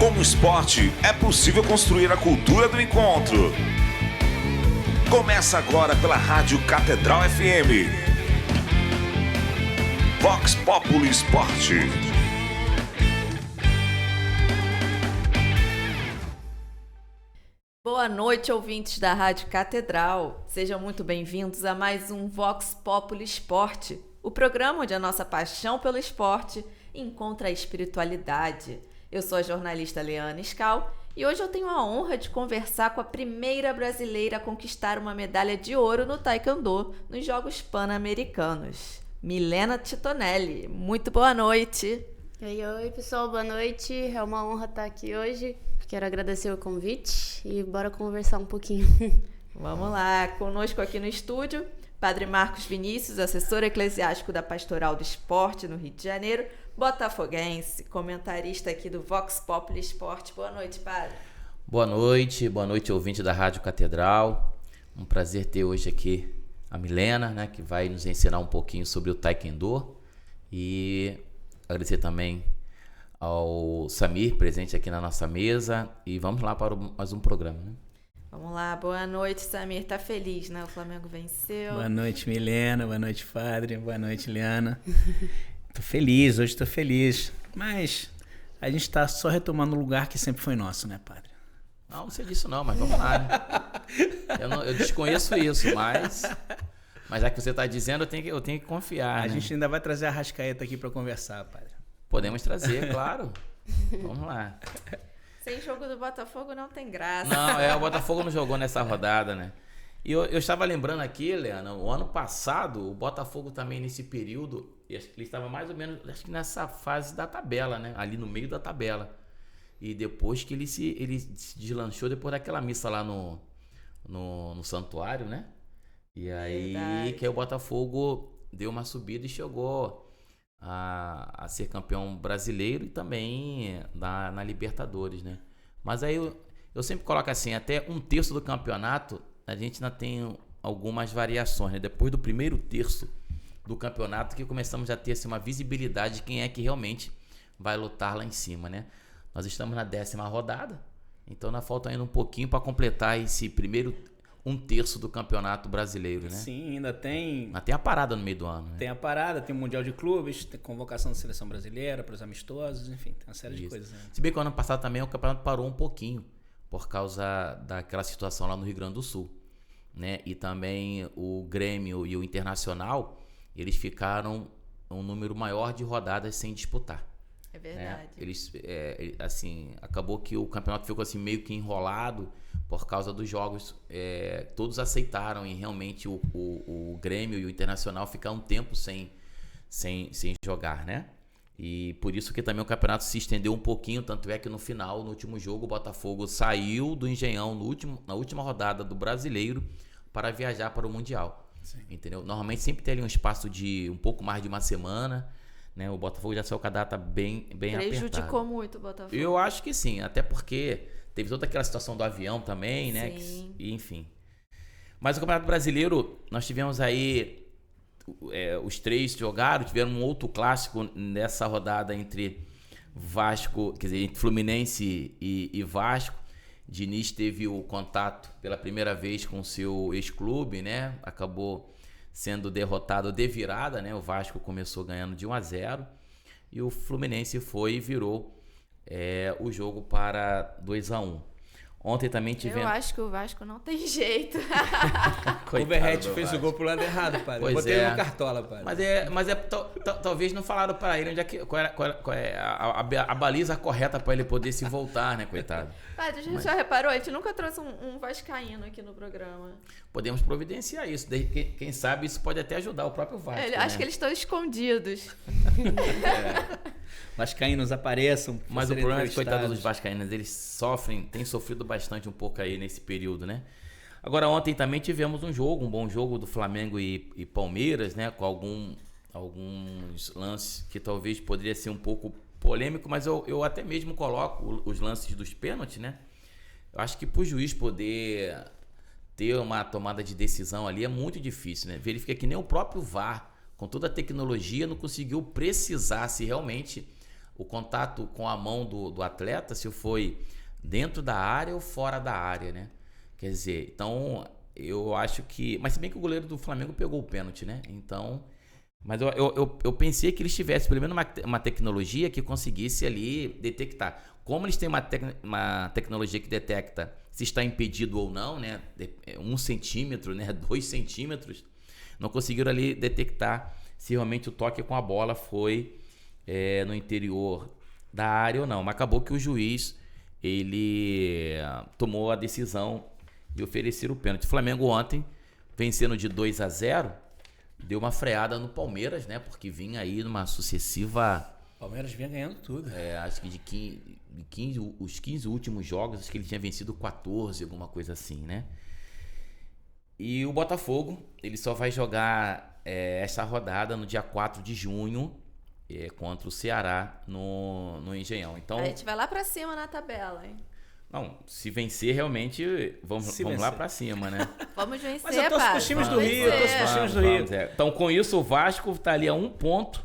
Com o esporte, é possível construir a cultura do encontro. Começa agora pela Rádio Catedral FM. Vox Populi Esporte. Boa noite, ouvintes da Rádio Catedral. Sejam muito bem-vindos a mais um Vox Populi Esporte, o programa onde a nossa paixão pelo esporte encontra a espiritualidade. Eu sou a jornalista Leana Scal e hoje eu tenho a honra de conversar com a primeira brasileira a conquistar uma medalha de ouro no Taekwondo nos Jogos Pan-Americanos, Milena Titonelli. Muito boa noite. Oi, pessoal, boa noite. É uma honra estar aqui hoje. Quero agradecer o convite e bora conversar um pouquinho. Vamos lá, conosco aqui no estúdio, Padre Marcos Vinícius, assessor eclesiástico da Pastoral do Esporte no Rio de Janeiro, botafoguense, comentarista aqui do Vox Populi Esporte. Boa noite, Padre. Boa noite, ouvinte da Rádio Catedral. Um prazer ter hoje aqui a Milena, né, que vai nos ensinar um pouquinho sobre o Taekwondo. E agradecer também ao Samir, presente aqui na nossa mesa. E vamos lá para mais um programa, né? Vamos lá, boa noite, Samir. Tá feliz, né? O Flamengo venceu. Boa noite, Milena. Boa noite, Padre. Boa noite, Liana. Tô feliz, hoje tô feliz. Mas a gente tá só retomando o lugar que sempre foi nosso, né, Padre? Não sei disso não, mas vamos lá, né? Eu desconheço isso, mas já que você tá dizendo, eu tenho que confiar, A né? gente ainda vai trazer a Arrascaeta aqui para conversar, Padre. Podemos trazer, claro. Vamos lá. Sem jogo do Botafogo não tem graça. Não, o Botafogo não jogou nessa rodada, né? E eu estava lembrando aqui, Leana, o ano passado, o Botafogo também nesse período, ele estava mais ou menos, acho que nessa fase da tabela, né? Ali no meio da tabela. E depois que ele se deslanchou depois daquela missa lá no santuário, né? E aí Verdade. que aí o Botafogo deu uma subida e chegou a ser campeão brasileiro e também na Libertadores, né? Mas aí eu sempre coloco assim, até um terço do campeonato a gente ainda tem algumas variações, né? Depois do primeiro terço do campeonato que começamos a ter assim, uma visibilidade de quem é que realmente vai lutar lá em cima, né? Nós estamos na 10ª rodada, então ainda falta ainda um pouquinho para completar esse primeiro um terço do campeonato brasileiro, né? Sim, ainda tem... Mas tem a parada no meio do ano, né? Tem a parada, tem o Mundial de Clubes, tem convocação da Seleção Brasileira para os amistosos, enfim, tem uma série de coisas. Né? Se bem que o ano passado também o campeonato parou um pouquinho por causa daquela situação lá no Rio Grande do Sul, né? E também o Grêmio e o Internacional, eles ficaram um número maior de rodadas sem disputar. É verdade. Né? Assim, acabou que o campeonato ficou assim meio que enrolado por causa dos jogos. Todos aceitaram e realmente o Grêmio e o Internacional ficaram um tempo sem jogar, né? E por isso que também o campeonato se estendeu um pouquinho, tanto é que no final, no último jogo, o Botafogo saiu do Engenhão na última rodada do Brasileiro para viajar para o Mundial. Sim. Entendeu? Normalmente sempre tem ali um espaço de um pouco mais de uma semana, né? O Botafogo já saiu com a data bem apertada. Prejudicou muito o Botafogo. Eu acho que sim, até porque teve toda aquela situação do avião também, né? Sim. Enfim. Mas o Campeonato Brasileiro, nós tivemos aí os três jogaram, tiveram um outro clássico nessa rodada entre Vasco, quer dizer, entre Fluminense e Vasco. Diniz teve o contato pela primeira vez com o seu ex-clube, né? Acabou sendo derrotado de virada, né? O Vasco começou ganhando de 1-0 e o Fluminense foi e virou o jogo para 2-1. Ontem também tivemos... Eu acho que o Vasco não tem jeito. O Verratti fez o gol pro lado errado, Padre. Pois Botei ele no cartola, Padre. Mas talvez não falaram para ele qual é a baliza correta para ele poder se voltar, né, coitado. Padre, a gente já reparou? A gente nunca trouxe um vascaíno aqui no programa. Podemos providenciar isso. Quem sabe isso pode até ajudar o próprio Vasco. Acho que eles estão escondidos. Vascaínos apareçam. Mas o problema é que, coitado dos vascaínos, eles têm sofrido bastante um pouco aí nesse período, né? Agora, ontem também tivemos um bom jogo do Flamengo e Palmeiras, né? Com alguns lances que talvez poderia ser um pouco polêmico, mas eu até mesmo coloco os lances dos pênaltis, né? Eu acho que para o juiz poder ter uma tomada de decisão ali é muito difícil, né? Verifica que nem o próprio VAR, com toda a tecnologia, não conseguiu precisar se realmente o contato com a mão do atleta, se foi dentro da área ou fora da área, né? Quer dizer, então eu acho que... Mas se bem que o goleiro do Flamengo pegou o pênalti, né? Então... Mas eu pensei que eles tivessem pelo menos uma tecnologia que conseguisse ali detectar. Como eles têm uma tecnologia que detecta se está impedido ou não, né? 1 centímetro, né? 2 centímetros, não conseguiram ali detectar se realmente o toque com a bola foi no interior da área ou não. Mas acabou que o juiz ele tomou a decisão de oferecer o pênalti. O Flamengo ontem, vencendo de 2-0, deu uma freada no Palmeiras, né? Porque vinha aí numa sucessiva... Palmeiras vinha ganhando tudo. Acho que os 15 últimos jogos, acho que ele tinha vencido 14, alguma coisa assim, né? E o Botafogo, ele só vai jogar essa rodada no dia 4 de junho contra o Ceará no Engenhão. Então, A gente vai lá pra cima na tabela, hein? não, se vencer realmente, vamos lá pra cima, né? Vamos vencer, Mas eu torço pros times do Vamos Rio, eu torço vencer. pros times do Rio. Então, com isso, o Vasco tá ali a 1 ponto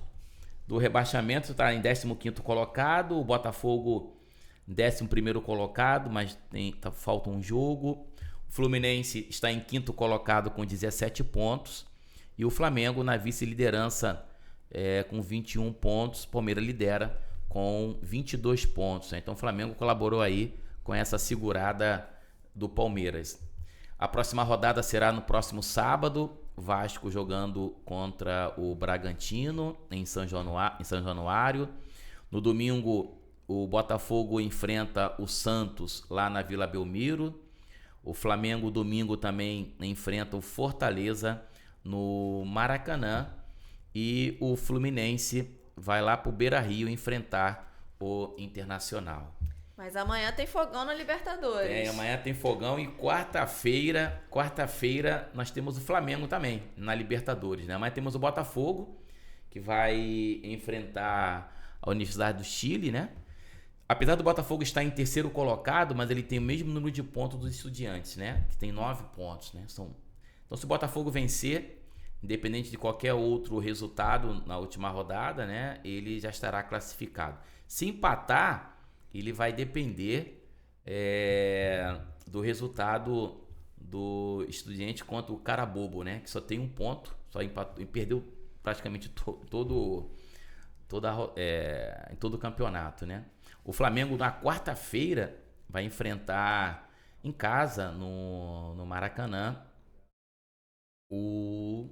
do rebaixamento, tá em 15º colocado, o Botafogo 11º colocado, mas falta um jogo. O Fluminense está em 5º colocado com 17 pontos e o Flamengo na vice-liderança com 21 pontos. Palmeiras lidera com 22 pontos, né? Então o Flamengo colaborou aí com essa segurada do Palmeiras. A próxima rodada será no próximo sábado, Vasco jogando contra o Bragantino em São Januário. No domingo, o Botafogo enfrenta o Santos lá na Vila Belmiro. O Flamengo, domingo, também enfrenta o Fortaleza no Maracanã. E o Fluminense vai lá para o Beira-Rio enfrentar o Internacional. Mas amanhã tem fogão na Libertadores. Amanhã tem fogão e quarta-feira nós temos o Flamengo também na Libertadores, né? Amanhã temos o Botafogo, que vai enfrentar a Universidade do Chile, né? Apesar do Botafogo estar em 3º colocado, mas ele tem o mesmo número de pontos dos Estudiantes, né? Que tem 9 pontos, né? Então, se o Botafogo vencer, independente de qualquer outro resultado na última rodada, né? Ele já estará classificado. Se empatar, ele vai depender do resultado do Estudiante contra o Carabobo, né? Que só tem 1 ponto, só empatou e perdeu praticamente todo o campeonato, né? O Flamengo na quarta-feira vai enfrentar em casa no Maracanã o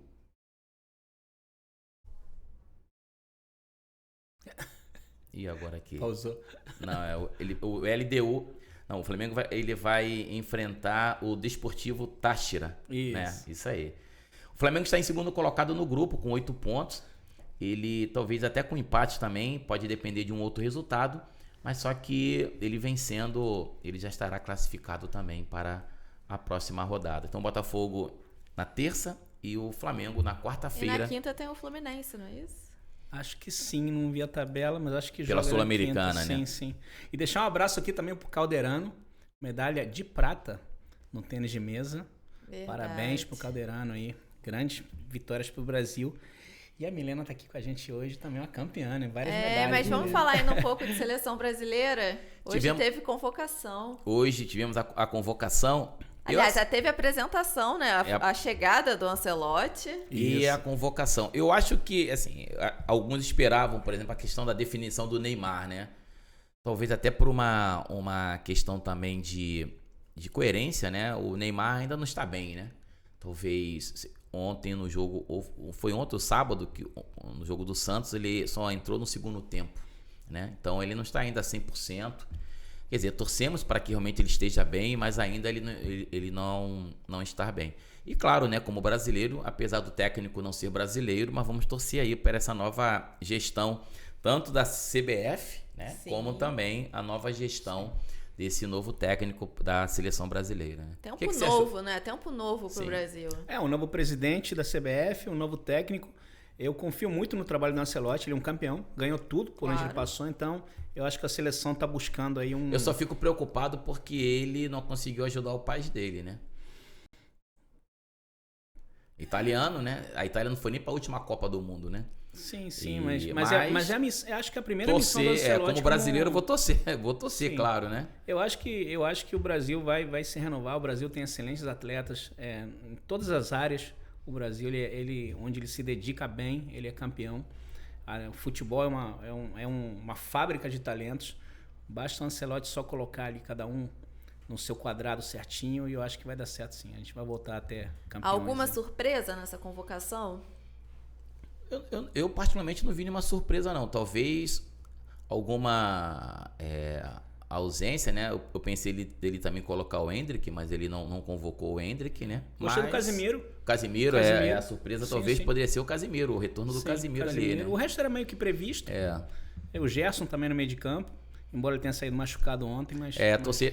E agora aqui? Pausou. Não, o LDU. Não, o Flamengo vai enfrentar o Desportivo Táchira. Isso. Né? Isso aí. O Flamengo está em 2º colocado no grupo, com 8 pontos. Ele, talvez até com empate também, pode depender de um outro resultado. Mas só que ele vencendo, ele já estará classificado também para a próxima rodada. Então, o Botafogo na terça e o Flamengo na E quarta-feira. na quinta tem o Fluminense, não é isso? Acho que sim, não vi a tabela, mas acho que Pela joga na Sul-Americana, quinta, né? Sim. E deixar um abraço aqui também pro Calderano, medalha de prata no tênis de mesa. Verdade. Parabéns pro Calderano aí, grandes vitórias pro Brasil. E a Milena tá aqui com a gente hoje, também uma campeã, né? Várias medalhas. Mas vamos falar ainda um pouco de seleção brasileira? Hoje teve convocação. Hoje tivemos a convocação. Aliás, já teve a apresentação, né? A chegada do Ancelotti. E a convocação. Eu acho que, assim, alguns esperavam, por exemplo, a questão da definição do Neymar, né? Talvez até por uma questão também de coerência, né? O Neymar ainda não está bem, né? Talvez ontem no jogo, ou foi ontem ou sábado, que no jogo do Santos, ele só entrou no segundo tempo, né? Então ele não está ainda 100%. Quer dizer, torcemos para que realmente ele esteja bem, mas ainda ele não está bem. E claro, né, como brasileiro, apesar do técnico não ser brasileiro, mas vamos torcer aí para essa nova gestão, tanto da CBF, né, Sim. como também a nova gestão desse novo técnico da seleção brasileira. Né? Tempo que você novo, achou? né? Tempo novo pro Sim. Brasil. Um novo presidente da CBF, um novo técnico. Eu confio muito no trabalho do Ancelotti, ele é um campeão, ganhou tudo por onde ele passou, então eu acho que a seleção tá buscando aí um... Eu só fico preocupado porque ele não conseguiu ajudar o país dele, né? Italiano, né? A Itália não foi nem para a última Copa do Mundo, né? Sim, E- mas eu acho que a primeira missão do torcer, Ancelotti como brasileiro, eu vou torcer, Sim. claro, né? Eu acho que o Brasil vai se renovar. O Brasil tem excelentes atletas em todas as áreas. O Brasil, onde ele se dedica bem, ele é campeão. O futebol é uma fábrica de talentos. Basta o Ancelotti só colocar ali cada um no seu quadrado certinho e eu acho que vai dar certo sim. A gente vai voltar até campeões. Alguma né? surpresa nessa convocação? Eu particularmente não vi nenhuma surpresa, não. Talvez alguma ausência, né? Eu pensei dele também colocar o Endrick, mas ele não convocou o Endrick, né? Gostei do Mas- Casemiro. Casemiro é a surpresa, Sim, talvez sim. poderia ser o Casemiro, o retorno do Sim, Casemiro ali, né? O resto era meio que previsto. O Gerson também no meio de campo. Embora ele tenha saído machucado ontem, mas...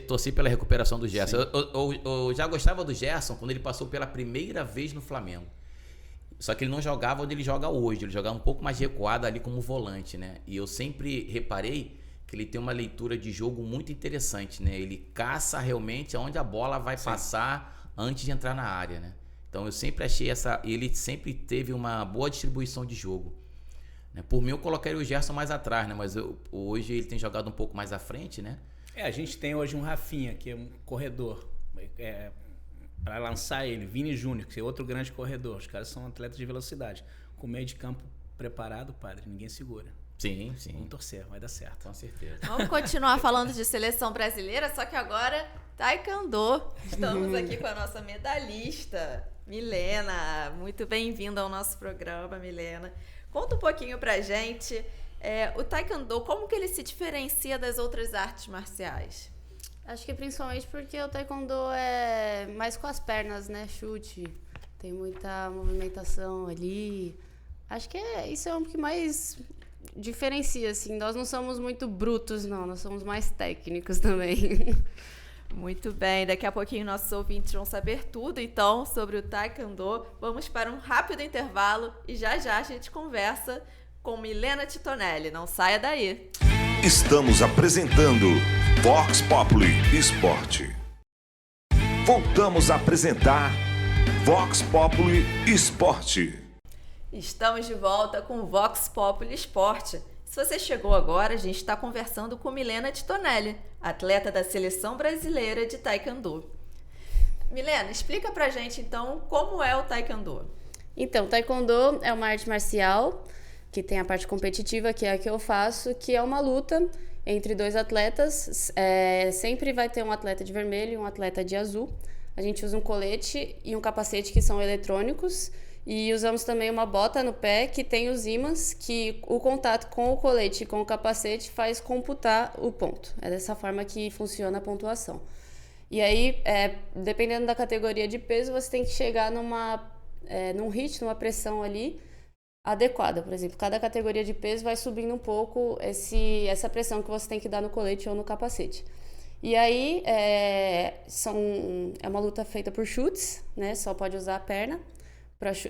Torci pela recuperação do Gerson. Eu já gostava do Gerson quando ele passou pela primeira vez no Flamengo. Só que ele não jogava onde ele joga hoje. Ele jogava um pouco mais recuado ali como volante, né? E eu sempre reparei que ele tem uma leitura de jogo muito interessante, né? Ele caça realmente aonde a bola vai passar antes de entrar na área, né? Então eu sempre achei ele sempre teve uma boa distribuição de jogo. Por mim eu colocaria o Gerson mais atrás, né? Mas hoje ele tem jogado um pouco mais à frente, né? A gente tem hoje um Rafinha, que é um corredor. Para lançar ele, Vini Júnior, que é outro grande corredor. Os caras são atletas de velocidade. Com o meio de campo preparado, padre, ninguém segura. Sim. Vamos torcer, vai dar certo. Com certeza. Vamos continuar falando de seleção brasileira, só que agora Taekwondo. Estamos aqui com a nossa medalhista, Milena. Muito bem-vinda ao nosso programa, Milena. Conta um pouquinho pra gente, o Taekwondo, como que ele se diferencia das outras artes marciais? Acho que principalmente porque o taekwondo é mais com as pernas, né? Chute, tem muita movimentação ali. Acho que isso é o que mais diferencia, assim. Nós não somos muito brutos, não. Nós somos mais técnicos também. Muito bem, daqui a pouquinho nossos ouvintes vão saber tudo, então, sobre o Taekwondo. Vamos para um rápido intervalo e já a gente conversa com Milena Titonelli. Não saia daí! Estamos apresentando Vox Populi Esporte. Voltamos a apresentar Vox Populi Esporte. Estamos de volta com o Vox Populi Esporte. Se você chegou agora, a gente está conversando com Milena Titonelli, atleta da Seleção Brasileira de Taekwondo. Milena, explica pra gente então como é o Taekwondo. Então, taekwondo é uma arte marcial que tem a parte competitiva, que é a que eu faço, que é uma luta entre dois atletas. Sempre vai ter um atleta de vermelho e um atleta de azul. A gente usa um colete e um capacete que são eletrônicos. E usamos também uma bota no pé que tem os ímãs, que o contato com o colete e com o capacete faz computar o ponto. É dessa forma que funciona a pontuação. E aí, dependendo da categoria de peso, você tem que chegar num hit, numa pressão ali adequada. Por exemplo, cada categoria de peso vai subindo um pouco essa pressão que você tem que dar no colete ou no capacete. E aí, é uma luta feita por chutes, né? Só pode usar a perna.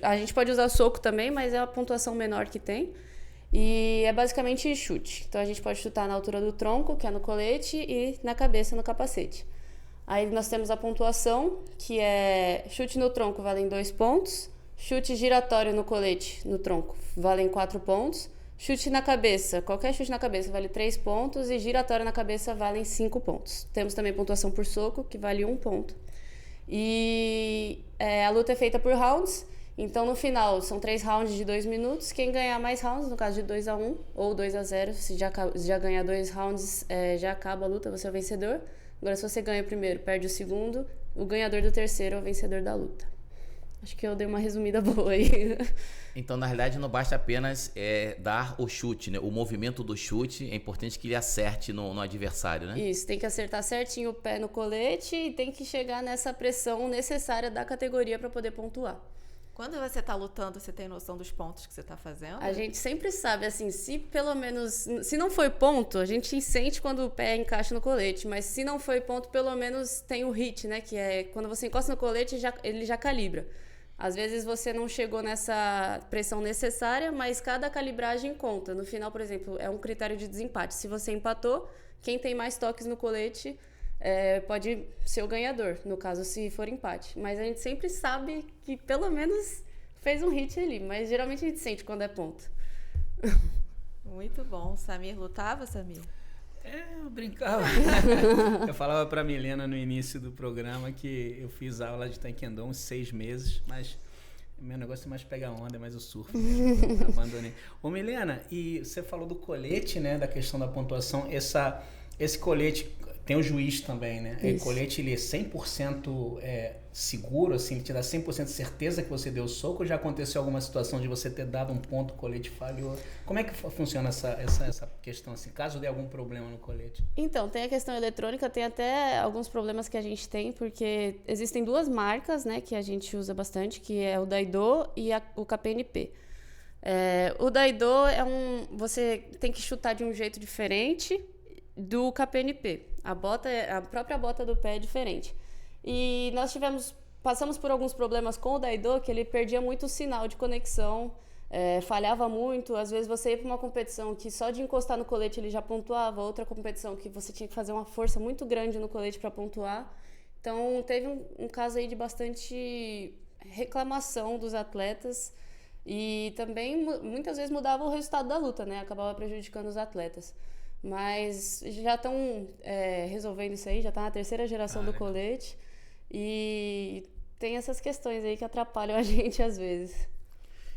A gente pode usar soco também, mas é a pontuação menor que tem. E é basicamente chute. Então a gente pode chutar na altura do tronco, que é no colete, e na cabeça, no capacete. Aí nós temos a pontuação, que é chute no tronco valem 2 pontos, chute giratório no colete, no tronco, valem 4 pontos, chute na cabeça, qualquer chute na cabeça vale 3 pontos e giratório na cabeça valem 5 pontos. Temos também pontuação por soco, que vale 1 ponto. E a luta é feita por rounds. Então, no final, são 3 rounds de 2 minutos. Quem ganhar mais rounds, no caso de 2-1 ou 2-0, se já ganhar 2 rounds, já acaba a luta, você é o vencedor. Agora, se você ganha o primeiro, perde o segundo, o ganhador do terceiro é o vencedor da luta. Acho que eu dei uma resumida boa aí. Então, na realidade, não basta apenas dar o chute, né? O movimento do chute, é importante que ele acerte no adversário, né? Isso, tem que acertar certinho o pé no colete e tem que chegar nessa pressão necessária da categoria para poder pontuar. Quando você está lutando, você tem noção dos pontos que você está fazendo? A gente sempre sabe, assim, se pelo menos... Se não foi ponto, a gente sente quando o pé encaixa no colete. Mas se não foi ponto, pelo menos tem o hit, né? Que é quando você encosta no colete, ele já calibra. Às vezes você não chegou nessa pressão necessária, mas cada calibragem conta. No final, por exemplo, é um critério de desempate. Se você empatou, quem tem mais toques no colete... pode ser o ganhador, no caso, se for empate. Mas a gente sempre sabe que pelo menos fez um hit ali, mas geralmente a gente sente quando é ponto. Muito bom. Samir lutava, Samir? Eu brincava. Eu falava pra Milena no início do programa que eu fiz aula de Taekwondo uns 6 meses, mas meu negócio é mais pegar onda, é mais o surf. Então, abandonei. Ô Milena, e você falou do colete, né? Da questão da pontuação. Esse colete, tem o juiz também, né? O colete, ele é 100% seguro, assim, ele te dá 100% de certeza que você deu o soco, ou já aconteceu alguma situação de você ter dado um ponto, o colete falhou? Como é que funciona essa questão, assim, caso dê algum problema no colete? Então, tem a questão eletrônica, tem até alguns problemas que a gente tem, porque existem 2 marcas, né, que a gente usa bastante, que é o Daido e o KPNP. O Daido você tem que chutar de um jeito diferente do KPNP. A própria bota do pé é diferente. E nós passamos por alguns problemas com o Daido, que ele perdia muito o sinal de conexão, falhava muito. Às vezes você ia para uma competição que só de encostar no colete ele já pontuava, outra competição que você tinha que fazer uma força muito grande no colete para pontuar. Então teve um caso aí de bastante reclamação dos atletas e também muitas vezes mudava o resultado da luta, né? Acabava prejudicando os atletas. Mas já estão resolvendo isso aí, já está na 3ª geração do colete. E tem essas questões aí que atrapalham a gente às vezes.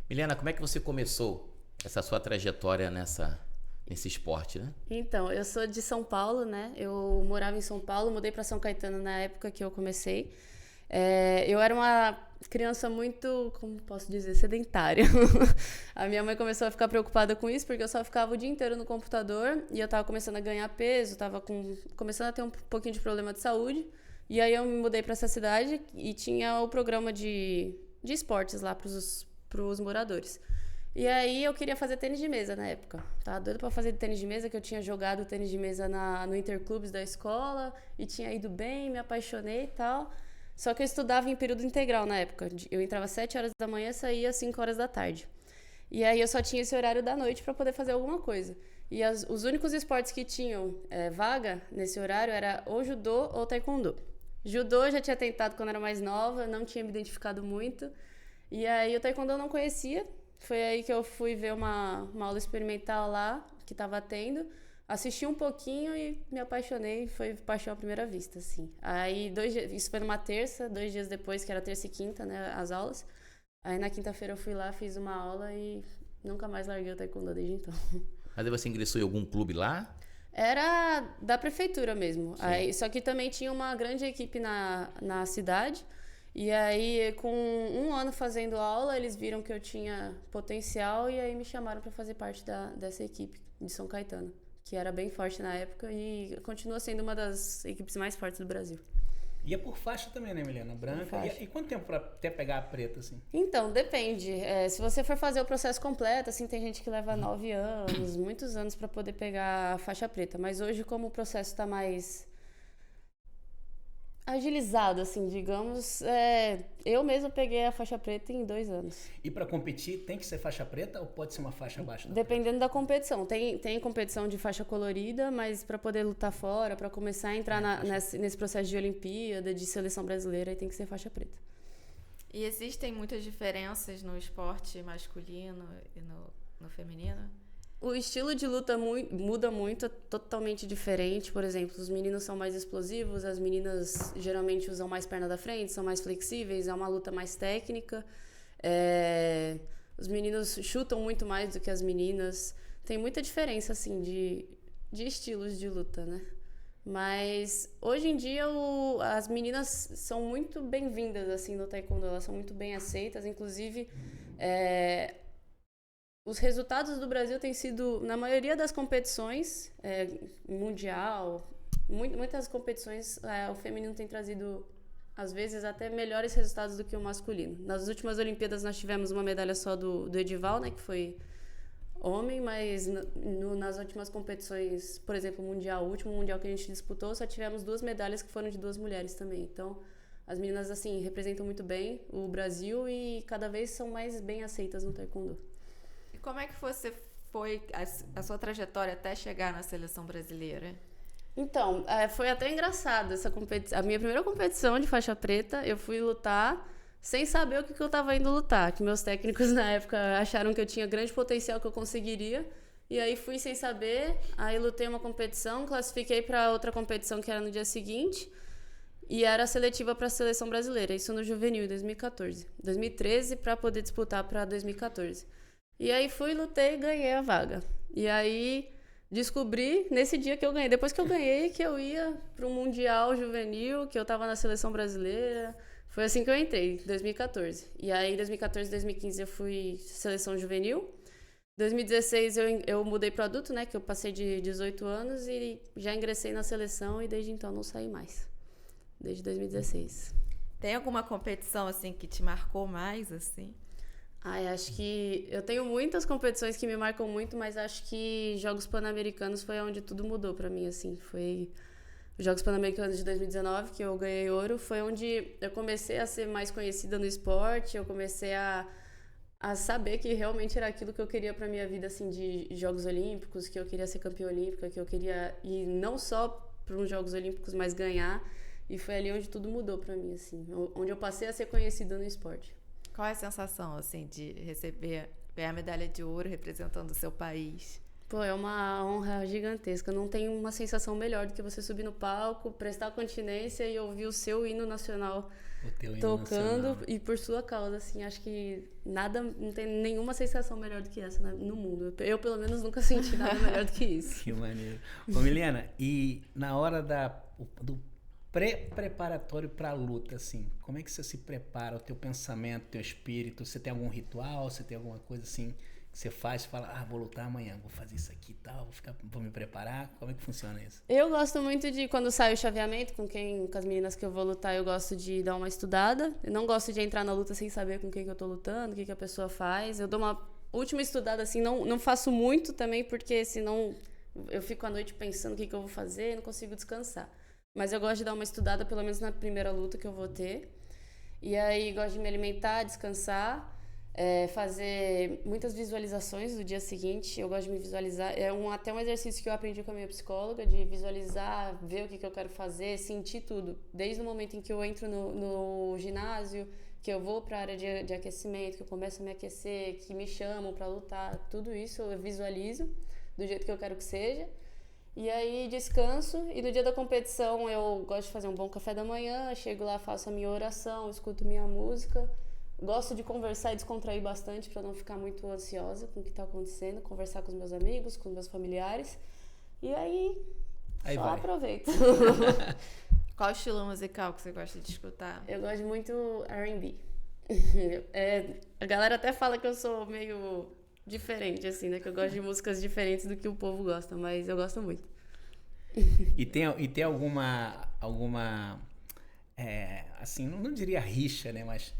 Milena, como é que você começou essa sua trajetória nesse esporte, né? Então, eu sou de São Paulo, né? Eu morava em São Paulo, mudei para São Caetano na época que eu comecei. Eu era uma criança muito, como posso dizer, sedentária. A minha mãe começou a ficar preocupada com isso, porque eu só ficava o dia inteiro no computador e eu estava começando a ganhar peso, estava começando a ter um pouquinho de problema de saúde. E aí eu me mudei para essa cidade e tinha o programa de esportes lá para os moradores. E aí eu queria fazer tênis de mesa na época. Tava doida para fazer tênis de mesa, que eu tinha jogado tênis de mesa no Interclubes da escola e tinha ido bem, me apaixonei e tal. Só que eu estudava em período integral na época. Eu entrava às 7 horas da manhã e saía às 5 horas da tarde. E aí eu só tinha esse horário da noite para poder fazer alguma coisa. E os únicos esportes que tinham vaga nesse horário era ou judô ou taekwondo. Judô eu já tinha tentado quando era mais nova, não tinha me identificado muito. E aí o taekwondo eu não conhecia. Foi aí que eu fui ver uma aula experimental lá, que estava tendo. Assisti um pouquinho e me apaixonei. Foi paixão à primeira vista, assim. Aí, isso foi numa terça, 2 dias depois, que era terça e quinta, né, as aulas. Aí na quinta-feira eu fui lá, fiz uma aula e nunca mais larguei o taekwondo desde então. Mas aí você ingressou em algum clube lá? Era da prefeitura mesmo. Aí, só que também tinha uma grande equipe na cidade. E aí, com 1 ano fazendo aula, eles viram que eu tinha potencial e aí me chamaram para fazer parte dessa equipe de São Caetano, que era bem forte na época e continua sendo uma das equipes mais fortes do Brasil. E é por faixa também, né, Milena? Branca. E quanto tempo para até pegar a preta, assim? Então, depende. Se você for fazer o processo completo, assim, tem gente que leva 9 anos, muitos anos para poder pegar a faixa preta. Mas hoje, como o processo está mais agilizado, assim, digamos, eu mesma peguei a faixa preta em 2 anos. E para competir, tem que ser faixa preta ou pode ser uma faixa abaixo da Dependendo da competição. Tem competição de faixa colorida, mas para poder lutar fora, para começar a entrar nesse processo de Olimpíada, de seleção brasileira, aí tem que ser faixa preta. E existem muitas diferenças no esporte masculino e no feminino? O estilo de luta muda muito, é totalmente diferente. Por exemplo, os meninos são mais explosivos, as meninas geralmente usam mais perna da frente, são mais flexíveis, é uma luta mais técnica. Os meninos chutam muito mais do que as meninas. Tem muita diferença, assim, de estilos de luta, né? Mas, hoje em dia, as meninas são muito bem-vindas, assim, no taekwondo. Elas são muito bem aceitas, inclusive... Os resultados do Brasil têm sido, na maioria das competições, mundial, muitas competições, o feminino tem trazido, às vezes, até melhores resultados do que o masculino. Nas últimas Olimpíadas nós tivemos uma medalha só do Edival, né, que foi homem, mas nas últimas competições, por exemplo, mundial, o último mundial que a gente disputou, só tivemos 2 medalhas que foram de 2 mulheres também. Então, as meninas, assim, representam muito bem o Brasil e cada vez são mais bem aceitas no taekwondo. Como é que foi a sua trajetória até chegar na seleção brasileira? Então, foi até engraçado essa competição. A minha primeira competição de faixa preta, eu fui lutar sem saber o que eu tava indo lutar. Que meus técnicos na época acharam que eu tinha grande potencial, que eu conseguiria. E aí fui sem saber, aí lutei uma competição, classifiquei para outra competição que era no dia seguinte. E era seletiva para a seleção brasileira, isso no juvenil, em 2014. 2013 para poder disputar para 2014. E aí fui, lutei e ganhei a vaga. E aí descobri nesse dia que eu ganhei. Depois que eu ganhei, que eu ia para o Mundial Juvenil, que eu estava na seleção brasileira. Foi assim que eu entrei, em 2014. E aí em 2014, 2015 eu fui seleção juvenil. 2016 eu mudei para adulto, né? Que eu passei de 18 anos e já ingressei na seleção e desde então não saí mais. Desde 2016. Tem alguma competição, assim, que te marcou mais, assim? Ai, acho que... Eu tenho muitas competições que me marcam muito, mas acho que Jogos Pan-Americanos foi onde tudo mudou pra mim, assim. Foi os Jogos Pan-Americanos de 2019, que eu ganhei ouro, foi onde eu comecei a ser mais conhecida no esporte, eu comecei a saber que realmente era aquilo que eu queria pra minha vida, assim, de Jogos Olímpicos, que eu queria ser campeã olímpica, que eu queria ir não só para os Jogos Olímpicos, mas ganhar. E foi ali onde tudo mudou pra mim, assim. Onde eu passei a ser conhecida no esporte. Qual é a sensação, assim, de ganhar a medalha de ouro representando o seu país? Pô, é uma honra gigantesca. Não tem uma sensação melhor do que você subir no palco, prestar continência e ouvir o seu hino nacional tocando e por sua causa, assim. Acho que não tem nenhuma sensação melhor do que essa no mundo. Eu, pelo menos, nunca senti nada melhor do que isso. Que maneiro. Ô, Milena, e na hora do preparatório para a luta, assim, como é que você se prepara, o teu pensamento, o teu espírito? Você tem algum ritual, você tem alguma coisa assim que você faz, você fala, vou lutar amanhã, vou fazer isso aqui e tal, vou me preparar? Como é que funciona isso? Eu gosto muito de, quando sai o chaveamento, com as meninas que eu vou lutar, eu gosto de dar uma estudada. Eu não gosto de entrar na luta sem saber com quem que eu tô lutando, o que a pessoa faz. Eu dou uma última estudada, assim, não faço muito também, porque senão eu fico à noite pensando o que eu vou fazer e não consigo descansar. Mas eu gosto de dar uma estudada, pelo menos na primeira luta que eu vou ter. E aí, gosto de me alimentar, descansar, fazer muitas visualizações do dia seguinte. Eu gosto de me visualizar. Até um exercício que eu aprendi com a minha psicóloga, de visualizar, ver o que eu quero fazer, sentir tudo. Desde o momento em que eu entro no ginásio, que eu vou para a área de aquecimento, que eu começo a me aquecer, que me chamam para lutar. Tudo isso eu visualizo do jeito que eu quero que seja. E aí descanso, e no dia da competição eu gosto de fazer um bom café da manhã, chego lá, faço a minha oração, escuto minha música, gosto de conversar e descontrair bastante para não ficar muito ansiosa com o que está acontecendo, conversar com os meus amigos, com os meus familiares, e aí só vai. aproveito. Qual estilo musical que você gosta de escutar? Eu gosto muito R&B. A galera até fala que eu sou meio diferente, assim, né? Que eu gosto de músicas diferentes do que o povo gosta, mas eu gosto muito. E tem alguma assim, não diria rixa, né? Mas,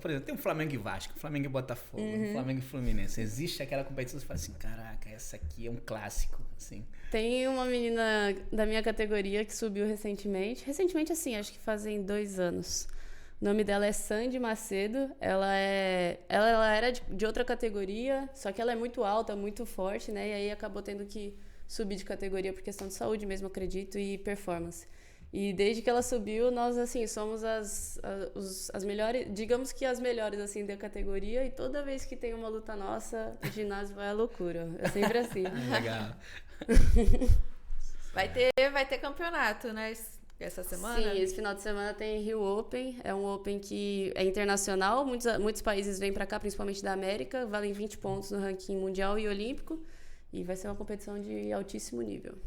por exemplo, tem o Flamengo e Vasco, Flamengo e Botafogo, Flamengo e Fluminense. Existe aquela competição que você fala assim, caraca, essa aqui é um clássico, assim. Tem uma menina da minha categoria que subiu recentemente, assim, acho que fazem 2 anos. O nome dela é Sandy Macedo, ela era de outra categoria, só que ela é muito alta, muito forte, né? E aí acabou tendo que subir de categoria por questão de saúde mesmo, acredito, e performance. E desde que ela subiu, nós, assim, somos as melhores, digamos que as melhores, assim, da categoria, e toda vez que tem uma luta nossa, o ginásio vai à loucura. É sempre assim. Legal. Vai ter campeonato, né? Essa semana? Sim, esse final de semana tem Rio Open, é um Open que é internacional, muitos países vêm para cá, principalmente da América, valem 20 pontos no ranking mundial e olímpico, e vai ser uma competição de altíssimo nível.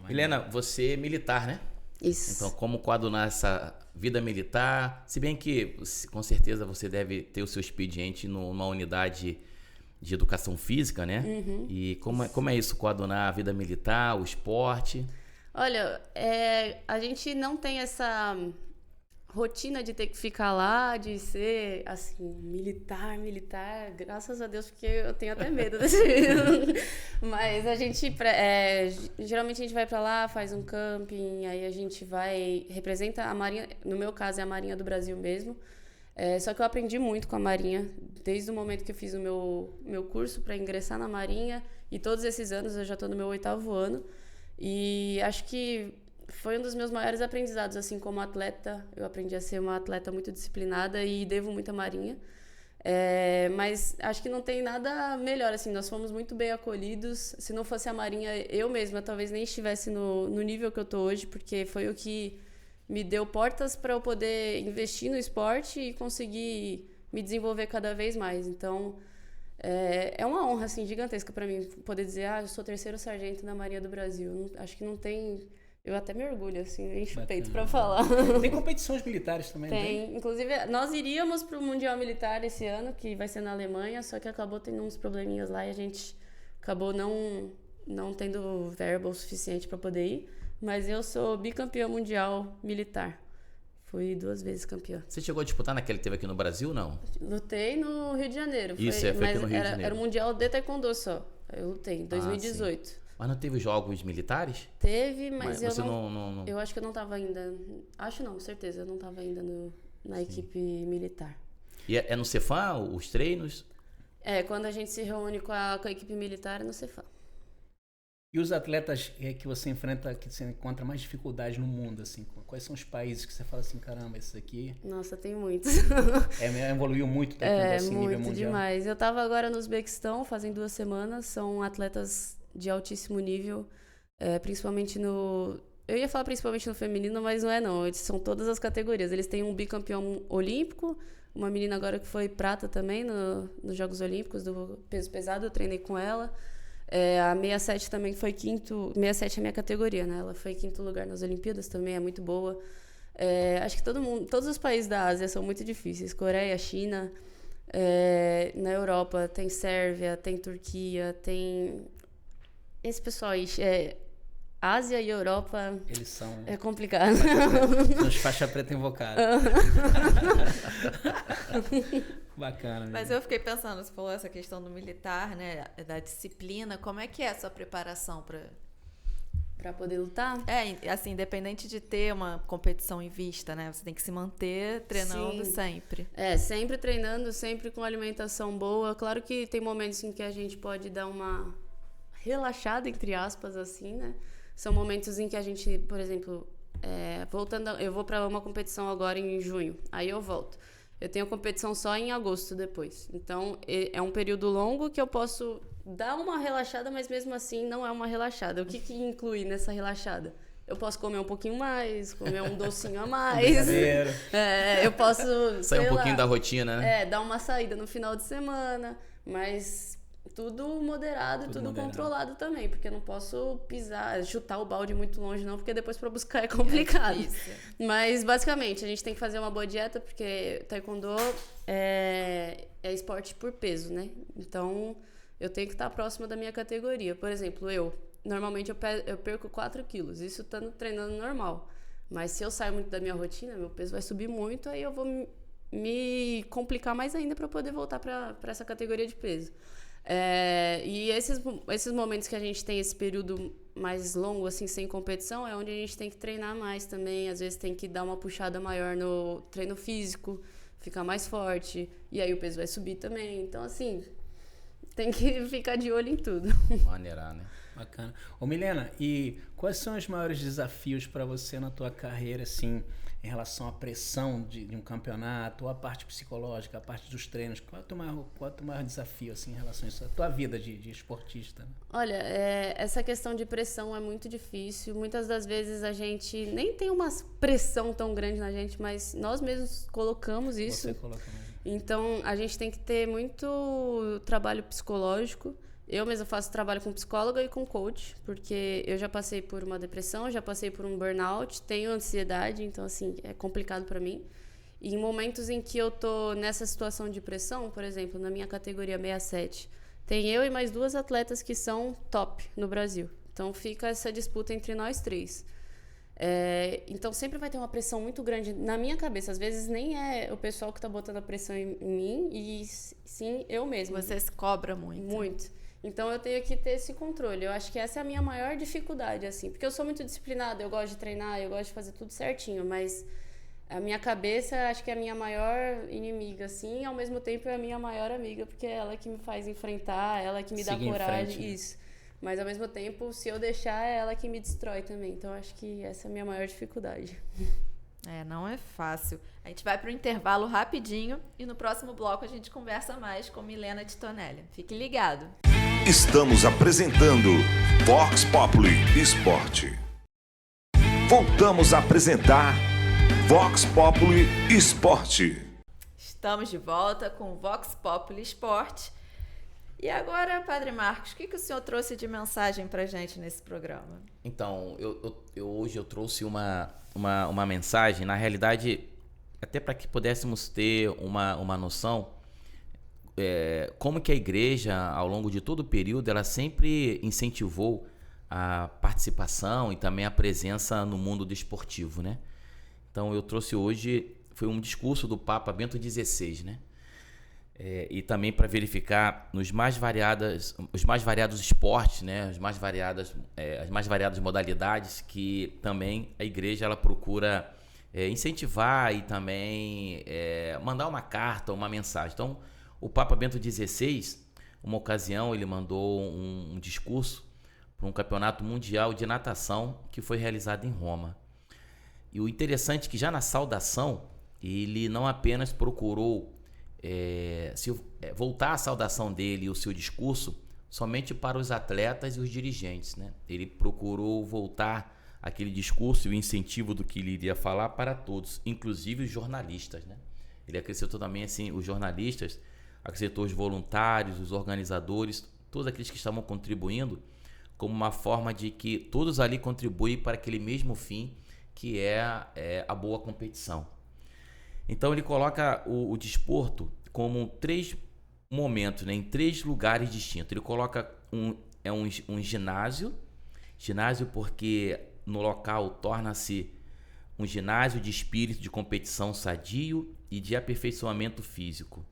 Milena, você é militar, né? Isso. Então, como coadunar essa vida militar? Se bem que, com certeza, você deve ter o seu expediente numa unidade de educação física, né? E como é isso, coadunar a vida militar, o esporte? Olha, a gente não tem essa rotina de ter que ficar lá, de ser, assim, militar, graças a Deus, porque eu tenho até medo desse. Mas a gente, geralmente a gente vai pra lá, faz um camping, aí a gente representa a Marinha, no meu caso é a Marinha do Brasil mesmo, só que eu aprendi muito com a Marinha, desde o momento que eu fiz o meu curso para ingressar na Marinha, e todos esses anos, eu já tô no meu 8º ano, e acho que foi um dos meus maiores aprendizados, assim, como atleta. Eu aprendi a ser uma atleta muito disciplinada e devo muito à Marinha. Mas acho que não tem nada melhor, assim, nós fomos muito bem acolhidos. Se não fosse a Marinha, eu mesma talvez nem estivesse no nível que eu tô hoje, porque foi o que me deu portas para eu poder investir no esporte e conseguir me desenvolver cada vez mais. Então, é uma honra, assim, gigantesca para mim poder dizer, eu sou 3º sargento da Marinha do Brasil. Acho que não tem... Eu até me orgulho, assim, encho o peito pra falar. Tem competições militares também, Tem. Inclusive, nós iríamos pro Mundial Militar esse ano, que vai ser na Alemanha, só que acabou tendo uns probleminhas lá e a gente acabou não tendo verba o suficiente para poder ir. Mas eu sou bicampeã mundial militar. Fui 2 vezes campeã. Você chegou a disputar naquele que teve aqui no Brasil, não? Lutei no Rio de Janeiro. Foi aqui no Rio de Janeiro. Era o Mundial de Taekwondo só. Eu lutei em 2018. Mas não teve jogos militares? Teve, mas eu você não... Eu acho que eu não tava ainda... Acho não, certeza. Eu não tava ainda na equipe militar. E é no Cefam os treinos? Quando a gente se reúne com a equipe militar, é no Cefam. E os atletas que você enfrenta, que você encontra mais dificuldades no mundo, assim? Quais são os países que você fala assim, caramba, esses aqui... Nossa, tem muitos. Evoluiu muito até assim, nível mundial. Muito demais. Eu tava agora no Uzbequistão, fazem 2 semanas. São atletas de altíssimo nível, principalmente no... Eu ia falar principalmente no feminino, mas não é não. Eles são todas as categorias. Eles têm um bicampeão olímpico, uma menina agora que foi prata também nos Jogos Olímpicos do peso pesado, eu treinei com ela. A 67 também foi 5º... 67 é a minha categoria, né? Ela foi 5º lugar nas Olimpíadas, também é muito boa. Acho que todos os países da Ásia são muito difíceis. Coreia, China, na Europa tem Sérvia, tem Turquia, tem... Esse pessoal aí, Ásia e Europa... Eles são... É complicado. São os faixa preta invocada. Bacana. Mas eu fiquei pensando, você falou essa questão do militar, né? Da disciplina. Como é que é a sua preparação para poder lutar? Assim, independente de ter uma competição em vista, né? Você tem que se manter treinando sempre. Sempre treinando, sempre com alimentação boa. Claro que tem momentos em que a gente pode dar uma relaxada, entre aspas, assim, né? São momentos em que a gente, por exemplo, eu vou para uma competição agora em junho, aí eu volto. Eu tenho competição só em agosto depois. Então, é um período longo que eu posso dar uma relaxada, mas mesmo assim não é uma relaxada. O que inclui nessa relaxada? Eu posso comer um pouquinho mais, comer um docinho a mais. Eu posso... Sair um pouquinho da rotina, né? Dar uma saída no final de semana, mas... Tudo moderado e tudo controlado também, porque eu não posso chutar o balde muito longe não, porque depois para buscar é complicado. Mas basicamente a gente tem que fazer uma boa dieta, porque taekwondo é esporte por peso, né? Então eu tenho que estar próxima da minha categoria. Por exemplo, normalmente eu perco 4 quilos, isso estando treinando normal. Mas se eu sair muito da minha rotina, meu peso vai subir muito, aí eu vou me complicar mais ainda para poder voltar para essa categoria de peso. E esses momentos que a gente tem esse período mais longo, assim, sem competição, é onde a gente tem que treinar mais também. Às vezes tem que dar uma puxada maior no treino físico, ficar mais forte, e aí o peso vai subir também. Então, assim, tem que ficar de olho em tudo. Maneirar, né? Bacana. Ô Milena, e quais são os maiores desafios para você na tua carreira, assim, em relação à pressão de um campeonato, ou a parte psicológica, a parte dos treinos? Qual é o teu maior desafio, assim, em relação a isso? A tua vida de esportista? Né? Olha, essa questão de pressão é muito difícil. Muitas das vezes a gente nem tem uma pressão tão grande na gente, mas nós mesmos colocamos isso. Você coloca mesmo. Então, a gente tem que ter muito trabalho psicológico. Eu mesma faço trabalho com psicóloga e com coach, porque eu já passei por uma depressão, já passei por um burnout, tenho ansiedade, então, assim, é complicado para mim. E em momentos em que eu tô nessa situação de pressão, por exemplo, na minha categoria 67, tem eu e mais 2 atletas que são top no Brasil. Então, fica essa disputa entre nós 3. Então, sempre vai ter uma pressão muito grande na minha cabeça. Às vezes, nem é o pessoal que tá botando a pressão em mim, e sim eu mesma. Você se cobra muito. Muito. Então, eu tenho que ter esse controle. Eu acho que essa é a minha maior dificuldade, assim. Porque eu sou muito disciplinada, eu gosto de treinar, eu gosto de fazer tudo certinho. Mas a minha cabeça, acho que é a minha maior inimiga, assim. E, ao mesmo tempo, é a minha maior amiga, porque é ela que me faz enfrentar, ela que me dá coragem. Isso. Mas ao mesmo tempo, se eu deixar, é ela que me destrói também. Então acho que essa é a minha maior dificuldade. Não é fácil. A gente vai para o intervalo rapidinho e no próximo bloco a gente conversa mais com Milena Titonelli. Fique ligado. Estamos apresentando Vox Populi Esporte. Voltamos a apresentar Vox Populi Esporte. Estamos de volta com Vox Populi Esporte. E agora, Padre Marcos, o que o senhor trouxe de mensagem para a gente nesse programa? Então, hoje eu trouxe uma mensagem, na realidade, até para que pudéssemos ter uma noção, como que a igreja, ao longo de todo o período, ela sempre incentivou a participação e também a presença no mundo desportivo, né? Então, eu trouxe hoje, foi um discurso do Papa Bento XVI, né? E também para verificar os mais variados esportes, né? As mais variadas modalidades que também a igreja ela procura incentivar e também mandar uma carta, uma mensagem. Então, o Papa Bento XVI, uma ocasião, ele mandou um discurso para um campeonato mundial de natação que foi realizado em Roma. E o interessante é que já na saudação, ele não apenas procurou voltar a saudação dele e o seu discurso somente para os atletas e os dirigentes, né? Ele procurou voltar aquele discurso e o incentivo do que ele iria falar para todos, inclusive os jornalistas, né? Ele acrescentou também assim, os jornalistas, acrescentou os voluntários, os organizadores, todos aqueles que estavam contribuindo, como uma forma de que todos ali contribuem para aquele mesmo fim, que é a boa competição. Então ele coloca o desporto como 3 momentos, né, em 3 lugares distintos. Ele coloca um ginásio porque no local torna-se um ginásio de espírito de competição sadio e de aperfeiçoamento físico.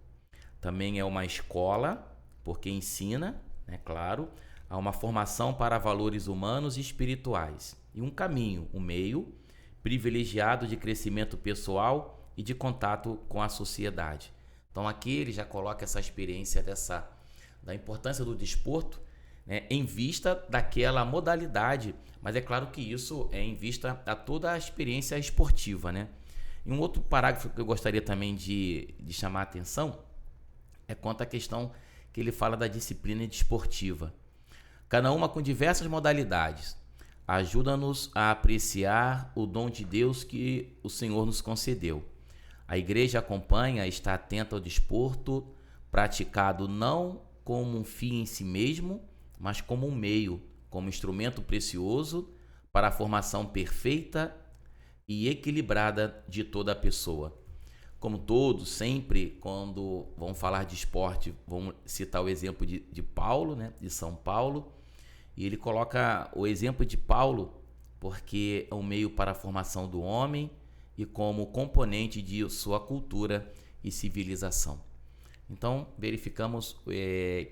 Também é uma escola, porque ensina, né, claro, a uma formação para valores humanos e espirituais. E um caminho, um meio privilegiado de crescimento pessoal e de contato com a sociedade. Então aqui ele já coloca essa experiência da importância do desporto, né, em vista daquela modalidade, mas é claro que isso é em vista a toda a experiência esportiva, né? E um outro parágrafo que eu gostaria também de chamar a atenção é quanto à questão que ele fala da disciplina desportiva. Cada uma com diversas modalidades, ajuda-nos a apreciar o dom de Deus que o Senhor nos concedeu. A igreja acompanha e está atenta ao desporto praticado não como um fim em si mesmo, mas como um meio, como instrumento precioso para a formação perfeita e equilibrada de toda a pessoa. Como todos, sempre quando vão falar de esporte, vão citar o exemplo de Paulo, né, de São Paulo, e ele coloca o exemplo de Paulo porque é um meio para a formação do homem e como componente de sua cultura e civilização. Então, verificamos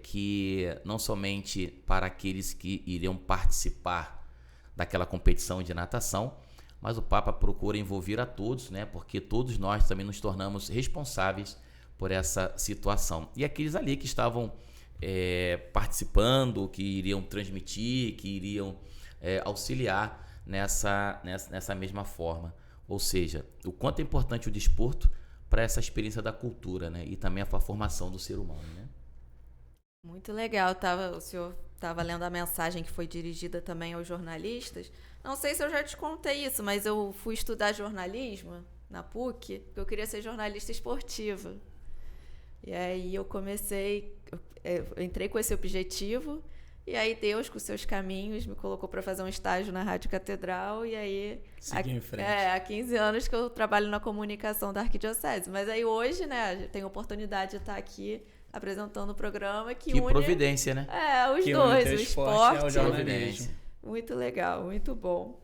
que não somente para aqueles que iriam participar daquela competição de natação, mas o Papa procura envolver a todos, né? Porque todos nós também nos tornamos responsáveis por essa situação. E aqueles ali que estavam participando, que iriam transmitir, que iriam auxiliar nessa mesma forma. Ou seja, o quanto é importante o desporto para essa experiência da cultura, né? E também a formação do ser humano, né? Muito legal. O senhor estava lendo a mensagem que foi dirigida também aos jornalistas. Não sei se eu já te contei isso, mas eu fui estudar jornalismo na PUC, porque eu queria ser jornalista esportiva. E aí eu entrei com esse objetivo, e aí Deus, com seus caminhos, me colocou para fazer um estágio na Rádio Catedral, e aí Seguiu em frente. há 15 anos que eu trabalho na comunicação da Arquidiocese. Mas aí hoje, né, tenho a oportunidade de estar aqui apresentando o programa que une... providência, né? Os Que dois, une o o esporte ao jornalismo. Muito legal, muito bom.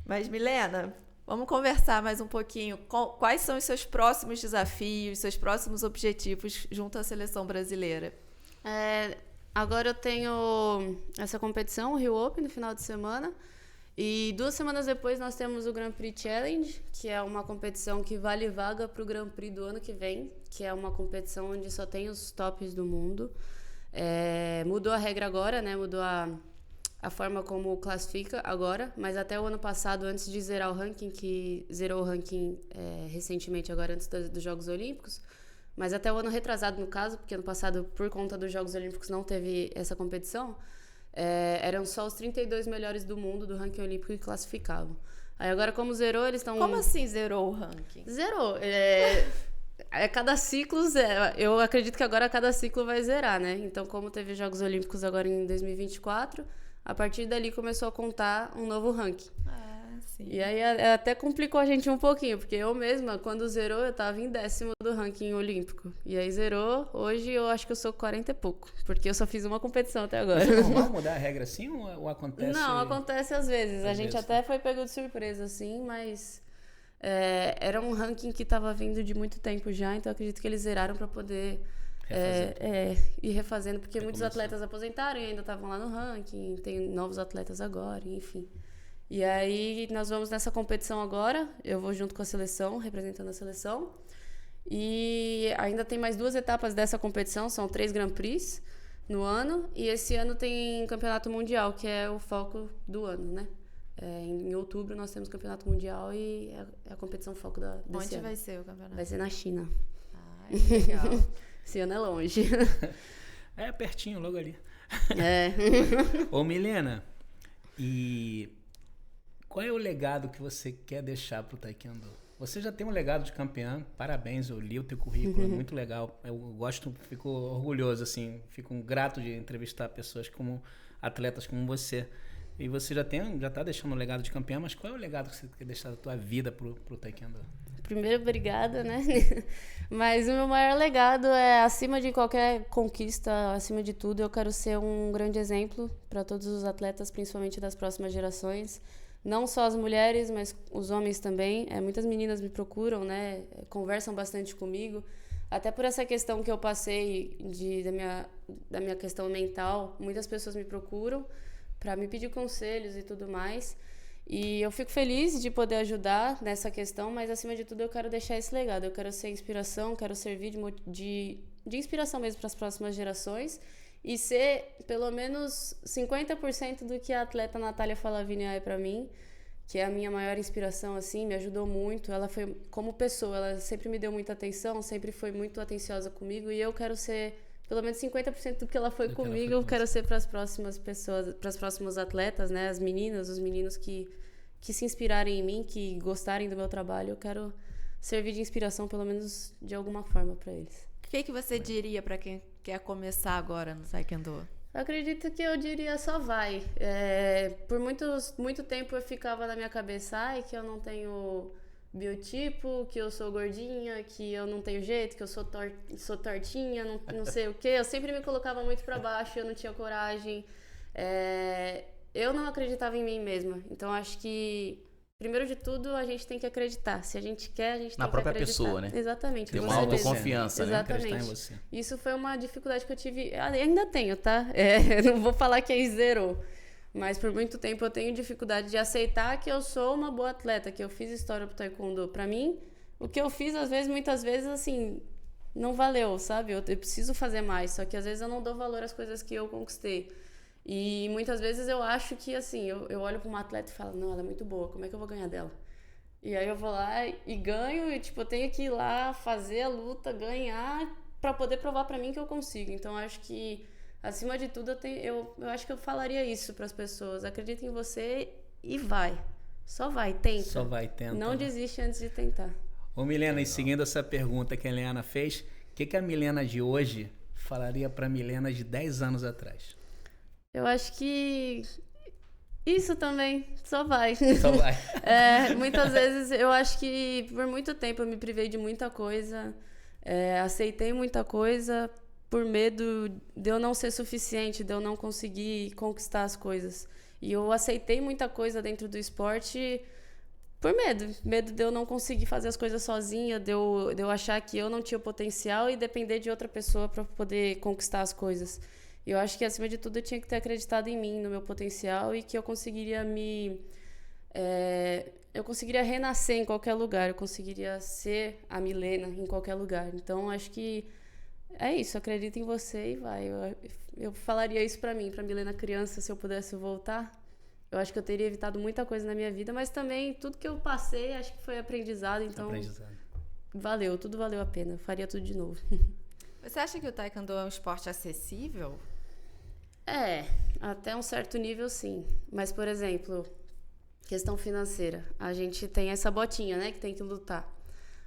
Mas, Milena, vamos conversar mais um pouquinho. Quais são os seus próximos desafios, seus próximos objetivos junto à seleção brasileira? Agora eu tenho essa competição, o Rio Open, no final de semana. E 2 semanas depois nós temos o Grand Prix Challenge, que é uma competição que vale vaga para o Grand Prix do ano que vem, que é uma competição onde só tem os tops do mundo. Mudou a regra agora, né? Mudou a forma como classifica agora, mas até o ano passado, antes de zerar o ranking, que zerou o ranking recentemente agora, antes dos Jogos Olímpicos, mas até o ano retrasado, no caso, porque ano passado, por conta dos Jogos Olímpicos, não teve essa competição, eram só os 32 melhores do mundo do ranking olímpico que classificavam. Aí agora, como zerou, eles estão... Como assim zerou o ranking? Zerou. Cada ciclo, eu acredito que agora cada ciclo vai zerar, né? Então, como teve Jogos Olímpicos agora em 2024, a partir dali começou a contar um novo ranking. Sim. E aí até complicou a gente um pouquinho, porque eu mesma, quando zerou, eu tava em 10º do ranking olímpico. E aí zerou, hoje eu acho que eu sou 40 e pouco, porque eu só fiz uma competição até agora. É normal mudar a regra assim ou acontece? Não, acontece às vezes. A gente vezes, até foi pego de surpresa, assim, mas era um ranking que tava vindo de muito tempo já, então eu acredito que eles zeraram para poder ir refazendo, porque muitos atletas aposentaram e ainda estavam lá no ranking, tem novos atletas agora, enfim. E aí nós vamos nessa competição agora, eu vou junto com a seleção, representando a seleção, e ainda tem mais 2 etapas dessa competição, são 3 Grand Prix no ano, e esse ano tem Campeonato Mundial, que é o foco do ano, né? Em outubro nós temos Campeonato Mundial e é a competição foco desse Onde ano. vai ser o campeonato? Vai ser na China. Ai, que legal. Esse ano é longe. É pertinho, logo ali. Ô, Milena, e qual é o legado que você quer deixar pro Taekwondo? Você já tem um legado de campeã, parabéns, eu li o teu currículo, é muito legal. Eu gosto, fico orgulhoso, assim, fico grato de entrevistar pessoas como atletas como você. E você já tá deixando um legado de campeã, mas qual é o legado que você quer deixar da tua vida pro Taekwondo? Primeiro, obrigada, né? Mas o meu maior legado é, acima de qualquer conquista, acima de tudo, eu quero ser um grande exemplo para todos os atletas, principalmente das próximas gerações. Não só as mulheres, mas os homens também. Muitas meninas me procuram, né? Conversam bastante comigo. Até por essa questão que eu passei da minha questão mental, muitas pessoas me procuram para me pedir conselhos e tudo mais. E eu fico feliz de poder ajudar nessa questão, mas acima de tudo eu quero deixar esse legado. Eu quero ser inspiração, quero servir de inspiração mesmo para as próximas gerações e ser pelo menos 50% do que a atleta Natália Falavini é para mim, que é a minha maior inspiração, assim, me ajudou muito. Ela foi, como pessoa, ela sempre me deu muita atenção, sempre foi muito atenciosa comigo e eu quero ser pelo menos 50% do que ela foi comigo, eu quero ser para as próximas pessoas, para as próximas atletas, né, as meninas, os meninos que se inspirarem em mim, que gostarem do meu trabalho, eu quero servir de inspiração pelo menos de alguma forma para eles. O que você diria para quem quer começar agora no Taekwondo? Eu acredito que eu diria só vai. Por muito tempo eu ficava na minha cabeça que eu não tenho biotipo, que eu sou gordinha, que eu não tenho jeito, que eu sou tortinha, não sei o quê. Eu sempre me colocava muito para baixo, eu não tinha coragem. Eu não acreditava em mim mesma. Então acho que, primeiro de tudo, a gente tem que acreditar. Se a gente quer, a gente tem que acreditar. Na própria pessoa, né? Exatamente. Ter uma autoconfiança, né? Exatamente. Acreditar em você. Isso foi uma dificuldade que eu tive. Ainda tenho, tá? Não vou falar que aí zerou. Mas por muito tempo eu tenho dificuldade de aceitar que eu sou uma boa atleta, que eu fiz história pro Taekwondo. Pra mim, o que eu fiz, muitas vezes, assim, não valeu, sabe? Eu preciso fazer mais, só que às vezes eu não dou valor às coisas que eu conquistei. E muitas vezes eu acho que, assim, eu olho pra uma atleta e falo, não, ela é muito boa, como é que eu vou ganhar dela? E aí eu vou lá e ganho, e tipo, eu tenho que ir lá fazer a luta, ganhar, pra poder provar pra mim que eu consigo. Então eu acho que, acima de tudo, eu acho que eu falaria isso para as pessoas. Acredita em você e vai. Só vai, tenta. Só vai, tenta. Não desiste antes de tentar. Ô Milena, e seguindo essa pergunta que a Helena fez, o que a Milena de hoje falaria para a Milena de 10 anos atrás? Eu acho que isso também, só vai. Só vai. Muitas vezes eu acho que por muito tempo eu me privei de muita coisa, aceitei muita coisa por medo de eu não ser suficiente, de eu não conseguir conquistar as coisas. E eu aceitei muita coisa dentro do esporte por medo de eu não conseguir fazer as coisas sozinha, de eu achar que eu não tinha potencial e depender de outra pessoa para poder conquistar as coisas. E eu acho que, acima de tudo, eu tinha que ter acreditado em mim, no meu potencial, e que eu conseguiria eu conseguiria renascer em qualquer lugar, eu conseguiria ser a Milena em qualquer lugar. Então, acho que é isso, acredita em você e vai. Eu falaria isso pra mim, pra Milena criança, se eu pudesse voltar. Eu acho que eu teria evitado muita coisa na minha vida, mas também tudo que eu passei, acho que foi aprendizado, então valeu, tudo valeu a pena. Eu faria tudo de novo. Você acha que o taekwondo é um esporte acessível? Até um certo nível, sim. Mas, por exemplo, questão financeira. A gente tem essa botinha, né, que tem que lutar.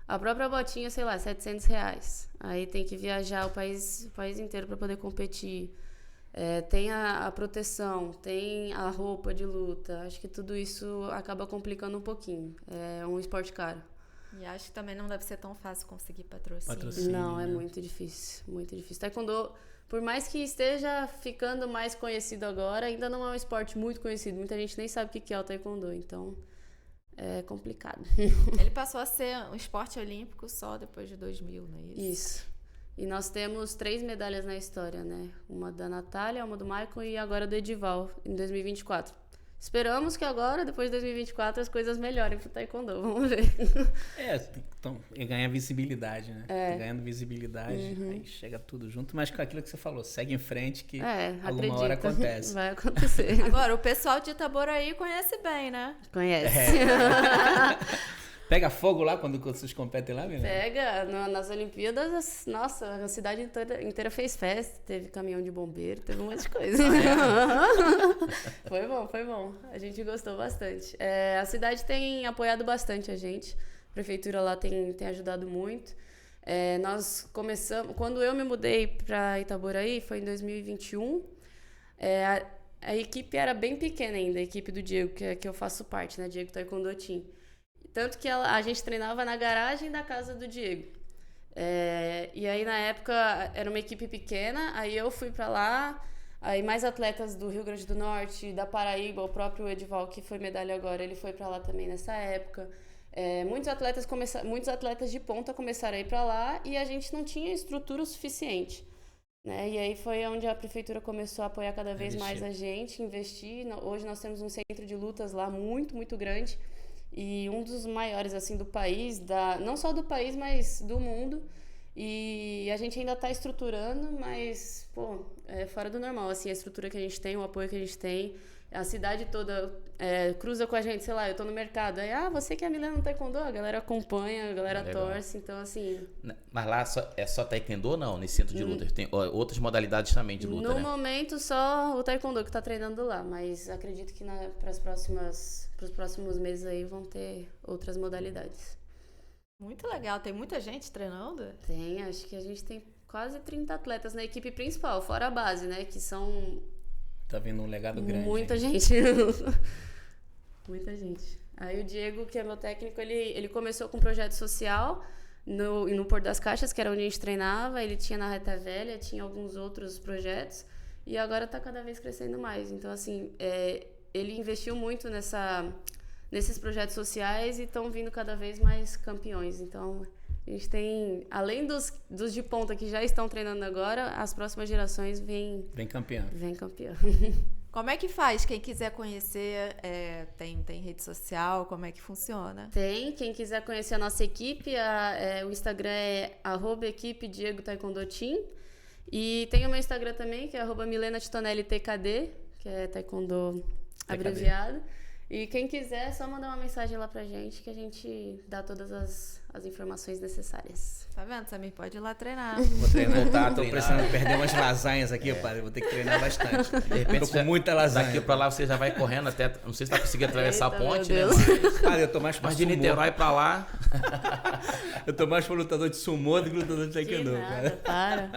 A própria botinha, sei lá, R$700. Aí tem que viajar o país inteiro para poder competir. Tem a proteção, tem a roupa de luta. Acho que tudo isso acaba complicando um pouquinho. É um esporte caro. E acho que também não deve ser tão fácil conseguir patrocínio. Não, é muito difícil, muito difícil. Taekwondo, por mais que esteja ficando mais conhecido agora, ainda não é um esporte muito conhecido. Muita gente nem sabe o que é o taekwondo, então é complicado. Ele passou a ser um esporte olímpico só depois de 2000, não é isso? Isso. E nós temos 3 medalhas na história, né? Uma da Natália, uma do Michael e agora do Edival, em 2024. Esperamos que agora, depois de 2024, as coisas melhorem pro taekwondo. Vamos ver. Então, ganha visibilidade, né? Ganhando visibilidade, aí chega tudo junto. Mas com aquilo que você falou, segue em frente que alguma hora acontece. Vai acontecer. Agora, o pessoal de Itaboraí conhece bem, né? Conhece. Pega fogo lá quando vocês competem lá, Milena? Pega. Nas Olimpíadas, nossa, a cidade inteira fez festa. Teve caminhão de bombeiro, teve um monte de coisa. Foi bom. A gente gostou bastante. A cidade tem apoiado bastante a gente. A prefeitura lá tem ajudado muito. Nós começamos... Quando eu me mudei para Itaboraí, foi em 2021. A equipe era bem pequena ainda, a equipe do Diego, que eu faço parte, né? Diego Taekwondo Team. Tanto que a gente treinava na garagem da casa do Diego. E aí, na época, era uma equipe pequena, aí eu fui pra lá, aí mais atletas do Rio Grande do Norte, da Paraíba, o próprio Edival, que foi medalha agora, ele foi pra lá também nessa época. Muitos atletas de ponta começaram a ir pra lá e a gente não tinha estrutura o suficiente. Né? E aí foi onde a prefeitura começou a apoiar cada vez mais a gente, investir. Hoje nós temos um centro de lutas lá muito, muito grande. E um dos maiores, assim, do país, não só do país, mas do mundo. E a gente ainda está estruturando, mas, é fora do normal, assim, a estrutura que a gente tem, o apoio que a gente tem. A cidade toda cruza com a gente, sei lá, eu tô no mercado. Aí, você que é a Milena no taekwondo, a galera acompanha, a galera torce, então, assim... Mas lá é só taekwondo ou não, nesse centro de luta? Tem outras modalidades também de luta, No momento, só o taekwondo que tá treinando lá, mas acredito que pros próximos meses aí vão ter outras modalidades. Muito legal. Tem muita gente treinando? Tem, acho que a gente tem quase 30 atletas na equipe principal, fora a base, né, que são... Tá vendo um legado grande. Muita gente. Muita gente. Aí o Diego, que é meu técnico, ele começou com um projeto social no Porto das Caixas, que era onde a gente treinava. Ele tinha na Reta Velha, tinha alguns outros projetos. E agora tá cada vez crescendo mais. Então, assim, ele investiu muito nesses projetos sociais e estão vindo cada vez mais campeões. Então... A gente tem, além dos de ponta que já estão treinando agora, as próximas gerações vêm campeã. Como é que faz? Quem quiser conhecer, tem rede social? Como é que funciona? Tem. Quem quiser conhecer a nossa equipe, o Instagram é @equipe Diego Taekwondo Team. E tem o meu Instagram também, que é @MilenaTitonelliTKD, que é Taekwondo abreviado. E quem quiser, é só mandar uma mensagem lá pra gente, que a gente dá todas as informações necessárias. Tá vendo? Samir pode ir lá treinar. Vou treinar, tô precisando perder umas lasanhas aqui, padre. Vou ter que treinar bastante. De repente, tô com muita lasanha. Daqui pra lá você já vai correndo até... Não sei se vai conseguir atravessar a ponte, né? Padre, eu tô mais pra Mas de Niterói pra lá... Eu tô mais pro lutador de sumô do que lutador de taekwondo, cara. Para.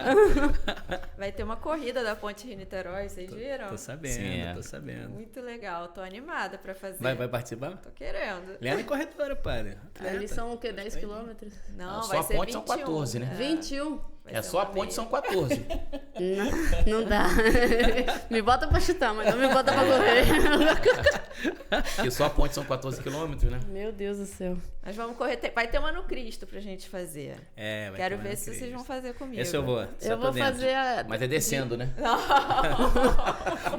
Vai ter uma corrida da Ponte Rio-Niterói, vocês viram? Tô sabendo, Sim, tô sabendo. Muito legal, tô animada pra fazer. Vai participar? Tô querendo. Leandro é corredora, padre. Ali são o quê? 10 quilômetros? Não, Só vai a ser ponte 21. são 14, né? 21? É só a ponte são 14. Não dá. Me bota pra chutar, mas não me bota pra correr. Porque só a ponte são 14 quilômetros, né? Meu Deus do céu. Mas vamos correr. Vai ter uma no Cristo pra gente fazer. Vai Quero ter ver uma se no vocês Cristo. vão fazer comigo. Esse eu vou. Eu vou fazer a... Mas é descendo, né?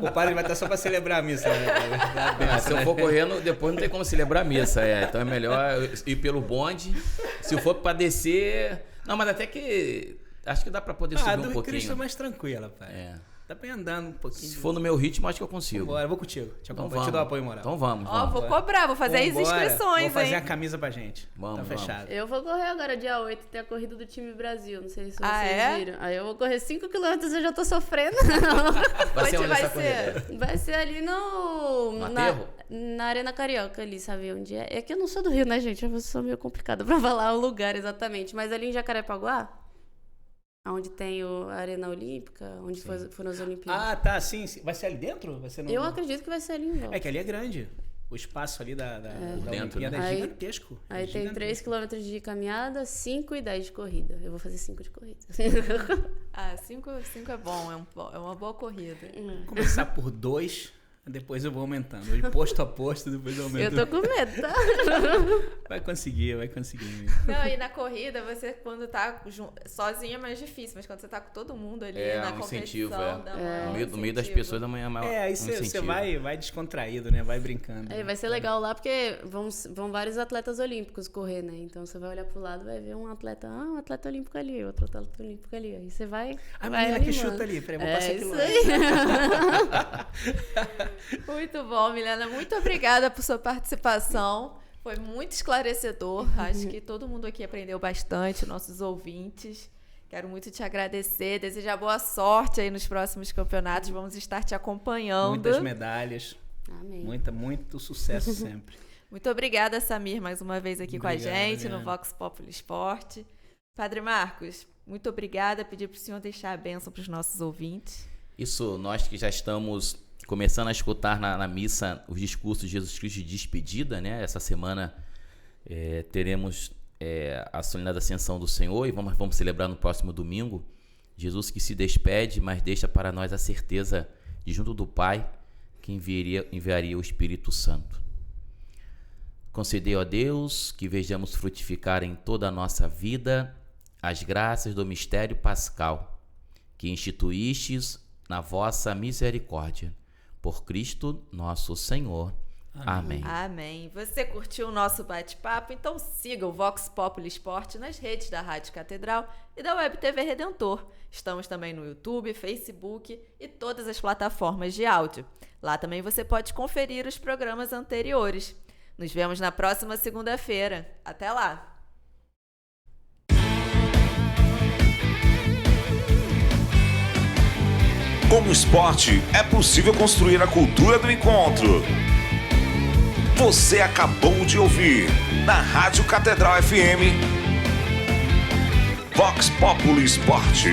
O padre vai estar só pra celebrar a missa, né? Se eu for correndo, depois não tem como celebrar a missa. Então é melhor ir pelo bonde. Se for pra descer... Não, mas até que Acho que dá pra poder subir do um pouquinho. Cristo é mais tranquila, pai. É. Dá pra ir andando um pouquinho. Se for no meu ritmo, acho que eu consigo. Bora, eu vou contigo. Te Então acompanho, te dou apoio moral. Então vamos. Ó, vamos. vou cobrar, vou fazer as Vambora. inscrições, Vou fazer hein? a camisa pra gente. Vamos, Tá vamos. fechado. Eu vou correr agora, dia 8, tem a corrida do time Brasil. Não sei se vocês Ah, viram. Aí eu vou correr 5 km, eu já tô sofrendo. Vai ser Onde onde vai essa ser? corrida? Vai ser ali No aterro? na Arena Carioca ali, sabe onde é? É que eu não sou do Rio, né, gente? Eu sou meio complicada pra falar o lugar exatamente. Mas ali em Jacarepaguá, onde tem a Arena Olímpica, onde foram as Olimpíadas. Ah, tá, sim. Vai ser ali dentro? Vai ser no... Eu acredito que vai ser ali em volta. É que ali é grande. O espaço ali da Dentro, Olimpíada né? é gigantesco. Aí É tem gigantesco. 3 km de caminhada, 5 e 10 de corrida. Eu vou fazer 5 de corrida. Ah, 5 é bom, é uma boa corrida. Vou começar por 2, depois eu vou aumentando. De posto a posto, depois eu aumento. Eu tô com medo, tá? Vai conseguir. Não, e na corrida, você quando tá sozinho é mais difícil, mas quando você tá com todo mundo ali É, na um competição, incentivo, dá No meio das incentivo. pessoas da manhã é maior. Aí um você incentivo. vai descontraído, né? Vai brincando. Vai ser legal lá porque vão vários atletas olímpicos correr, né? Então você vai olhar pro lado e vai ver um atleta olímpico ali, outro atleta olímpico ali. Aí você vai. A vai menina que animando. chuta ali, peraí, vou passar aquilo isso lá. aí. Muito bom, Milena. Muito obrigada por sua participação. Foi muito esclarecedor. Acho que todo mundo aqui aprendeu bastante, nossos ouvintes. Quero muito te agradecer, desejar boa sorte aí nos próximos campeonatos. Vamos estar te acompanhando. Muitas medalhas. Amém. Muito sucesso sempre. Muito obrigada, Samir, mais uma vez aqui com a Obrigado, gente no Liana. Vox Populi Esporte. Padre Marcos, muito obrigada. Pedir para o senhor deixar a bênção para os nossos ouvintes. Isso, nós que já estamos começando a escutar na missa os discursos de Jesus Cristo de despedida, né? Essa semana teremos a solenidade da Ascensão do Senhor e vamos celebrar no próximo domingo. Jesus que se despede, mas deixa para nós a certeza de junto do Pai que enviaria o Espírito Santo. Concedei, ó Deus, que vejamos frutificar em toda a nossa vida as graças do mistério pascal que instituístes na vossa misericórdia. Por Cristo nosso Senhor. Amém. Amém. Você curtiu o nosso bate-papo? Então siga o Vox Populi Esporte nas redes da Rádio Catedral e da Web TV Redentor. Estamos também no YouTube, Facebook e todas as plataformas de áudio. Lá também você pode conferir os programas anteriores. Nos vemos na próxima segunda-feira. Até lá! Com o esporte, é possível construir a cultura do encontro. Você acabou de ouvir, na Rádio Catedral FM, Vox Populi Esporte.